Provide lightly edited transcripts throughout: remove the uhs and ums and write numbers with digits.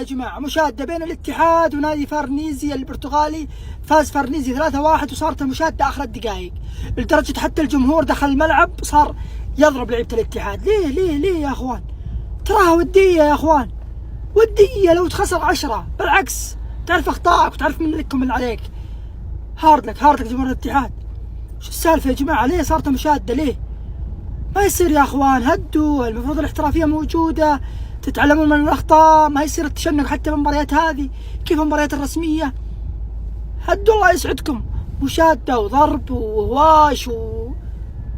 يا جماعة مشادة بين الاتحاد ونادي فارنيزي البرتغالي. فاز فارنيزي 3-1 وصارت المشادة آخر الدقائق، لدرجة حتى الجمهور دخل الملعب صار يضرب لعيبة الاتحاد. ليه يا أخوان؟ تراها ودية يا أخوان، ودية. لو تخسر 10 بالعكس، تعرف أخطائك وتعرف من لك ومن عليك. هارد لك جمهور الاتحاد. شو السالفة يا جماعة؟ ليه صارت مشادة؟ ليه؟ ما يصير يا أخوان، هدوا. المفروض الاحترافية موجودة، تتعلمون من الأخطاء، ما يصير التشنج حتى بالمباريات هذه. كيف المباريات الرسمية؟ هدوا الله يسعدكم. مشادة وضرب وهواش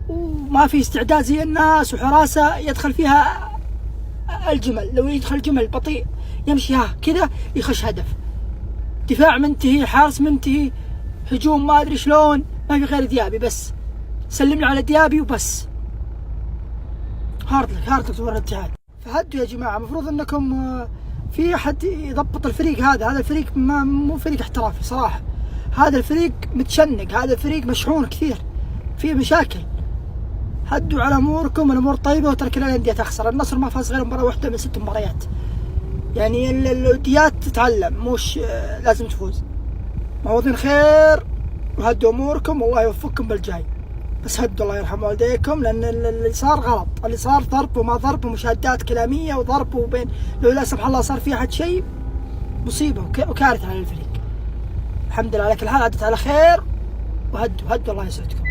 وما في استعداد زي الناس، وحراسة يدخل فيها الجمل. لو يدخل جمل بطيء يمشي كذا يخش هدف. دفاع منتهي، حارس منتهي، هجوم ما أدري شلون، ما في غير ديابي بس. سلمنا على ديابي وبس. هارد لك جمهور الاتحاد. فهدوا يا جماعة. المفروض انكم في احد يضبط الفريق هذا الفريق مو فريق احترافي صراحة. هذا الفريق متشنق، هذا الفريق مشحون كثير، فيه مشاكل. هدوا على اموركم، الامور طيبة وترك الاندية تخسر. النصر ما فاز غير مباراة واحدة من 6 مباريات. يعني الوديات تتعلم، مش لازم تفوز. معوضين خير وهدوا اموركم، والله يوفقكم بالجاي. بس هدوا الله يرحم والديكم، لان اللي صار غلط، اللي صار ضرب وما ضرب ومشادات كلاميه وضرب، وبين لو لا سمح الله صار في احد شيء مصيبه وكارثه على الفريق. الحمد لله على كل حال عدت على خير، وهدوا الله يسعدكم.